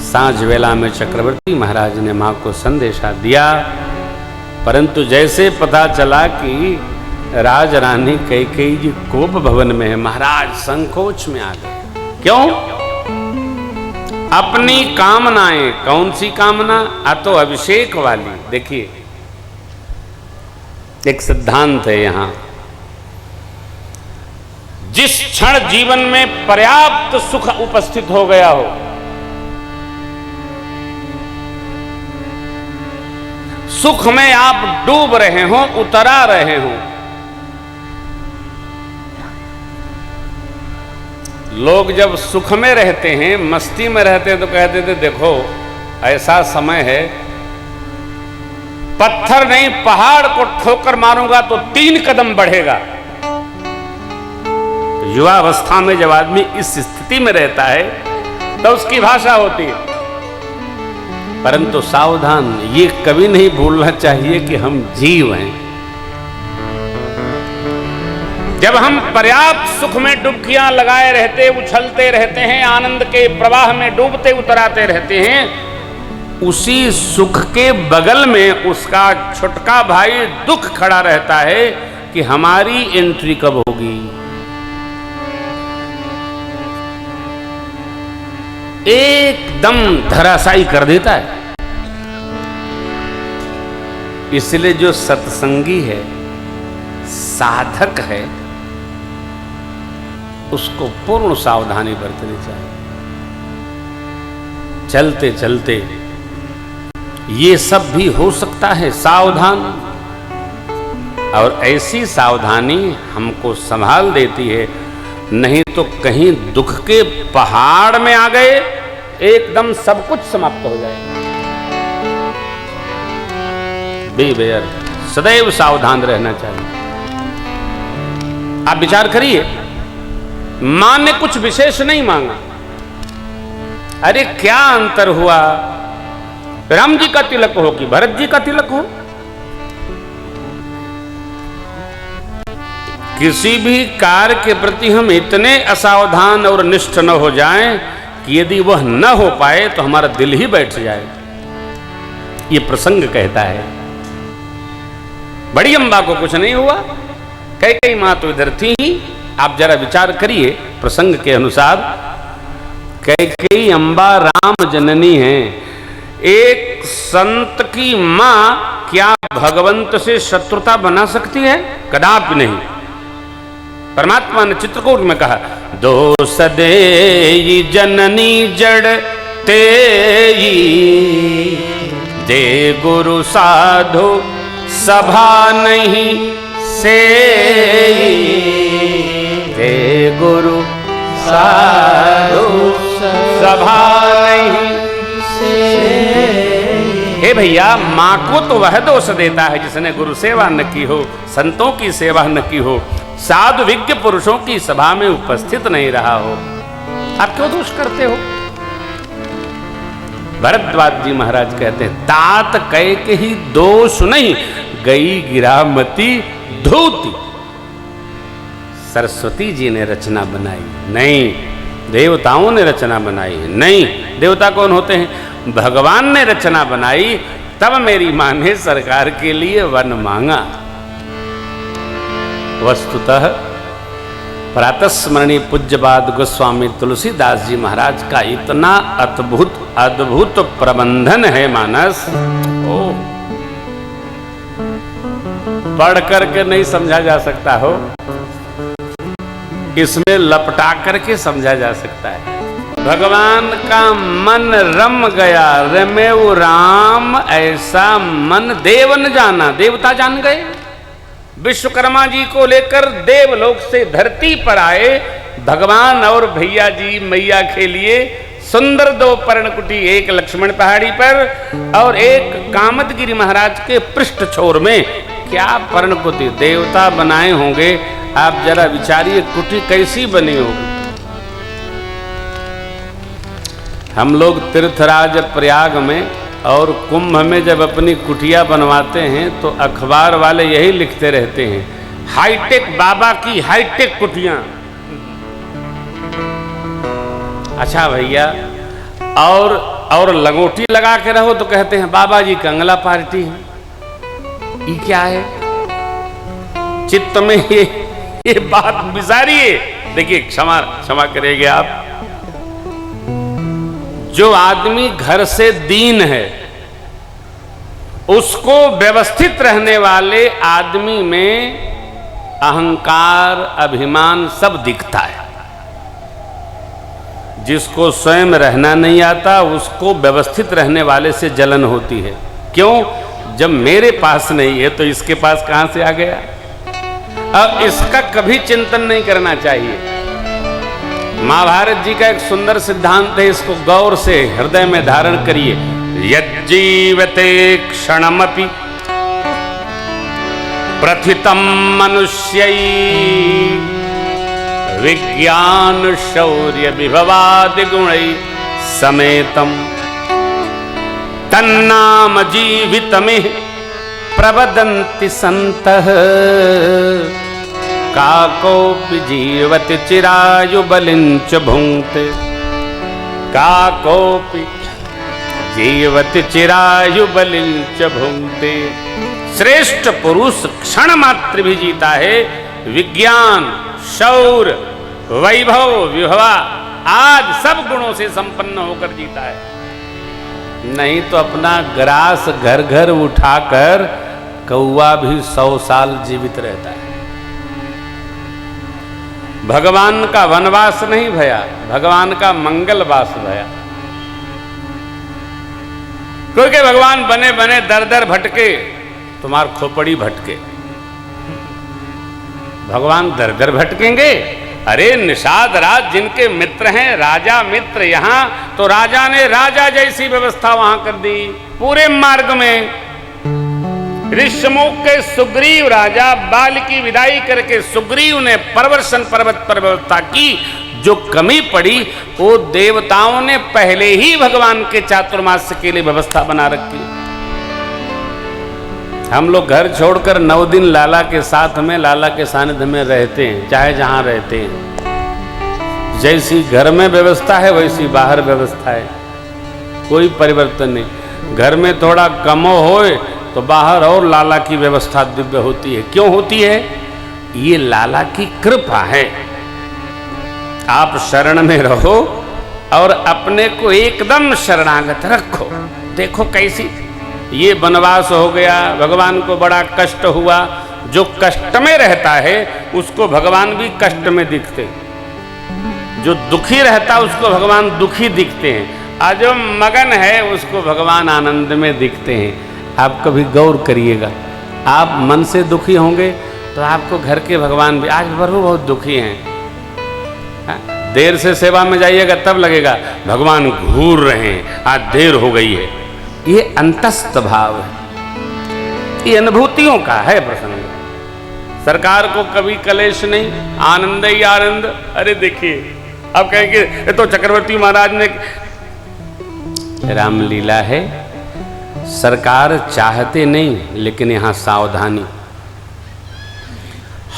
सांझ वेला में चक्रवर्ती महाराज ने मां को संदेशा दिया, परंतु जैसे पता चला कि राज रानी कैकेयी जी कोप भवन में है, महाराज संकोच में आ गए। क्यों? अपनी कामनाएं, कौन सी कामना? तो अभिषेक वाली। देखिए एक सिद्धांत है यहां, जिस क्षण जीवन में पर्याप्त सुख उपस्थित हो गया हो, सुख में आप डूब रहे हो, उतरा रहे हो, लोग जब सुख में रहते हैं, मस्ती में रहते हैं, तो कहते थे देखो ऐसा समय है, पत्थर नहीं पहाड़ को ठोकर मारूंगा तो 3 कदम बढ़ेगा। युवावस्था में जब आदमी इस स्थिति में रहता है तो उसकी भाषा होती है। परंतु सावधान, ये कभी नहीं भूलना चाहिए कि हम जीव हैं। जब हम पर्याप्त सुख में डुबकियां लगाए रहते, उछलते रहते हैं, आनंद के प्रवाह में डूबते उतराते रहते हैं, उसी सुख के बगल में उसका छुटका भाई दुख खड़ा रहता है कि हमारी एंट्री कब होगी। एकदम धराशायी कर देता है। इसलिए जो सत्संगी है, साधक है, उसको पूर्ण सावधानी बरतनी चाहिए। चलते चलते ये सब भी हो सकता है, सावधान। और ऐसी सावधानी हमको संभाल देती है, नहीं तो कहीं दुख के पहाड़ में आ गए, एकदम सब कुछ समाप्त हो जाए। बेबेयर सदैव सावधान रहना चाहिए। आप विचार करिए, मां ने कुछ विशेष नहीं मांगा, अरे क्या अंतर हुआ, राम जी का तिलक हो कि भरत जी का तिलक हो। किसी भी कार्य के प्रति हम इतने असावधान और निष्ठ न हो जाएं कि यदि वह न हो पाए तो हमारा दिल ही बैठ जाए। ये प्रसंग कहता है। बड़ी अम्बा को कुछ नहीं हुआ, कैकेयी मां तो इधर थी ही। आप जरा विचार करिए प्रसंग के अनुसार, कैकेयी अम्बा राम जननी है। एक संत की मां क्या भगवंत से शत्रुता बना सकती है? कदापि नहीं। परमात्मा ने चित्रकूट में कहा, दो सदेई जननी जड़ तेई, दे गुरु साधु सभा नहीं सेई, दे गुरु साधु सभा नहीं सेई। हे भैया, मां को तो वह दोष देता है जिसने गुरु सेवा न की हो, संतों की सेवा न की हो, साधु विज्ञ पुरुषों की सभा में उपस्थित नहीं रहा हो। आप क्यों दोष करते हो? भरद्वाज जी महाराज कहते हैं, तात कैकेयी दोष नहीं, गई गिरामती धूति। सरस्वती जी ने रचना बनाई नहीं, देवताओं ने रचना बनाई नहीं। देवता कौन होते हैं? भगवान ने रचना बनाई, तब मेरी मां ने सरकार के लिए वन मांगा। वस्तुतः प्रातस्मरणीय पूज्यपाद गोस्वामी तुलसीदास जी महाराज का इतना अद्भुत प्रबंधन है मानस, पढ़ करके नहीं समझा जा सकता हो, इसमें लपटा करके समझा जा सकता है। भगवान का मन रम गया, रमे वो राम ऐसा मन देव न जाना, देवता जान गए। विश्वकर्मा जी को लेकर देवलोक से धरती पर आए भगवान और भैया जी मैया के लिए सुंदर 2 पर्णकुटी, एक लक्ष्मण पहाड़ी पर और एक कामदगिरि महाराज के पृष्ठ छोर में। क्या पर्णकुटी देवता बनाए होंगे, आप जरा विचारिए कुटी कैसी बनी होगी। हम लोग तीर्थराज प्रयाग में और कुंभ में जब अपनी कुटिया बनवाते हैं तो अखबार वाले यही लिखते रहते हैं, हाईटेक बाबा की हाईटेक कुटियां। अच्छा भैया, और और लंगोटी लगा के रहो तो कहते हैं बाबा जी कंगला पार्टी है। ये क्या है? चित्त में ये बात बिसारी है। देखिए, क्षमा करेंगे आप, जो आदमी घर से दीन है उसको व्यवस्थित रहने वाले आदमी में अहंकार, अभिमान सब दिखता है। जिसको स्वयं रहना नहीं आता उसको व्यवस्थित रहने वाले से जलन होती है। क्यों? जब मेरे पास नहीं है तो इसके पास कहां से आ गया? अब इसका कभी चिंतन नहीं करना चाहिए। महाभारत जी का एक सुंदर सिद्धांत है, इसको गौर से हृदय में धारण करिए। यज्जीवते क्षणमपि प्रथितम मनुष्यै विज्ञान शौर्य विभवादि गुणै समेतम तन्नाम जीवितमिह प्रवदन्ति सन्तः काकोपि जीवति चिरायु बलिंच भुंक्ते काकोपि जीवति चिरायु बलिंच भुंक्ते। श्रेष्ठ पुरुष क्षण मात्र भी जीता है, विज्ञान, शौर्य, वैभव, विभवा आज सब गुणों से संपन्न होकर जीता है। नहीं तो अपना ग्रास घर घर उठाकर कौवा भी 100 साल जीवित रहता है। भगवान का वनवास नहीं भया, भगवान का मंगलवास भया। क्योंकि भगवान बने बने दर दर भटके, तुम्हार खोपड़ी भटके। भगवान दर दर भटकेंगे? अरे निषाद राज जिनके मित्र हैं, राजा मित्र, यहां तो राजा ने राजा जैसी व्यवस्था वहां कर दी। पूरे मार्ग में ऋषमुख के सुग्रीव राजा बाल की विदाई करके सुग्रीव ने परवर्षण पर्वत पर व्यवस्था की। जो कमी पड़ी वो देवताओं ने पहले ही भगवान के चातुर्मास के लिए व्यवस्था बना रखी। हम लोग घर छोड़कर 9 दिन लाला के साथ में, लाला के सानिध्य में रहते हैं, चाहे जहां रहते हैं। जैसी घर में व्यवस्था है वैसी बाहर व्यवस्था है, कोई परिवर्तन नहीं। घर में थोड़ा कमो होए तो बाहर और लाला की व्यवस्था दिव्य होती है। क्यों होती है? ये लाला की कृपा है। आप शरण में रहो और अपने को एकदम शरणागत रखो। देखो कैसी ये वनवास हो गया, भगवान को बड़ा कष्ट हुआ। जो कष्ट में रहता है उसको भगवान भी कष्ट में दिखते हैं। जो दुखी रहता है उसको भगवान दुखी दिखते हैं, और जो मगन है उसको भगवान आनंद में दिखते हैं। आप कभी गौर करिएगा, आप मन से दुखी होंगे तो आपको घर के भगवान भी, आज प्रभु बहुत दुखी हैं, देर से सेवा में जाइएगा तब लगेगा भगवान घूर रहे हैं, आज देर हो गई है। ये अंतस्थ भाव है, ये अनुभूतियों का है प्रसंग। सरकार को कभी कलेश नहीं, आनंद ही आनंद। अरे देखिए, अब कहेंगे ये तो चक्रवर्ती महाराज ने, रामलीला है। सरकार चाहते नहीं, लेकिन यहां सावधानी,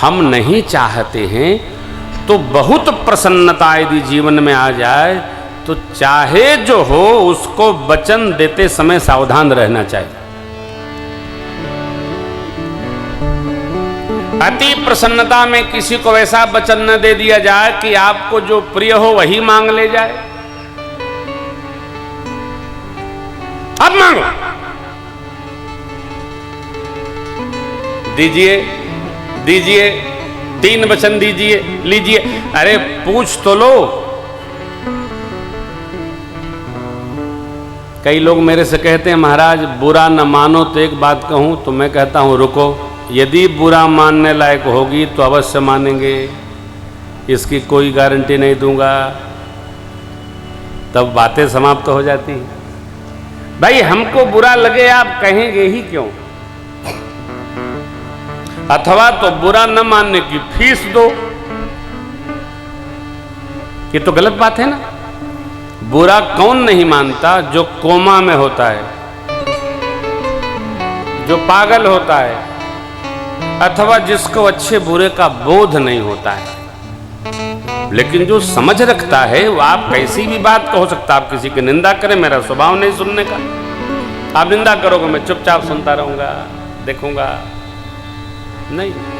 हम नहीं चाहते हैं तो बहुत प्रसन्नता यदि जीवन में आ जाए तो चाहे जो हो उसको वचन देते समय सावधान रहना चाहिए। अति प्रसन्नता में किसी को वैसा वचन न दे दिया जाए कि आपको जो प्रिय हो वही मांग ले जाए। अब मांगो, दीजिए दीजिए, 3 वचन दीजिए, लीजिए। अरे पूछ तो लो। कई लोग मेरे से कहते हैं महाराज बुरा न मानो तो एक बात कहूं, तो मैं कहता हूं रुको, यदि बुरा मानने लायक होगी तो अवश्य मानेंगे, इसकी कोई गारंटी नहीं दूंगा। तब बातें समाप्त हो जाती हैं। भाई हमको बुरा लगे आप कहेंगे ही क्यों? अथवा तो बुरा न मानने की फीस दो, ये तो गलत बात है ना। बुरा कौन नहीं मानता? जो कोमा में होता है, जो पागल होता है, अथवा जिसको अच्छे बुरे का बोध नहीं होता है। लेकिन जो समझ रखता है वो आप कैसी भी बात कहो सकता, आप किसी की निंदा करें, मेरा स्वभाव नहीं सुनने का। आप निंदा करोगे मैं चुपचाप सुनता रहूंगा, देखूंगा, नहीं।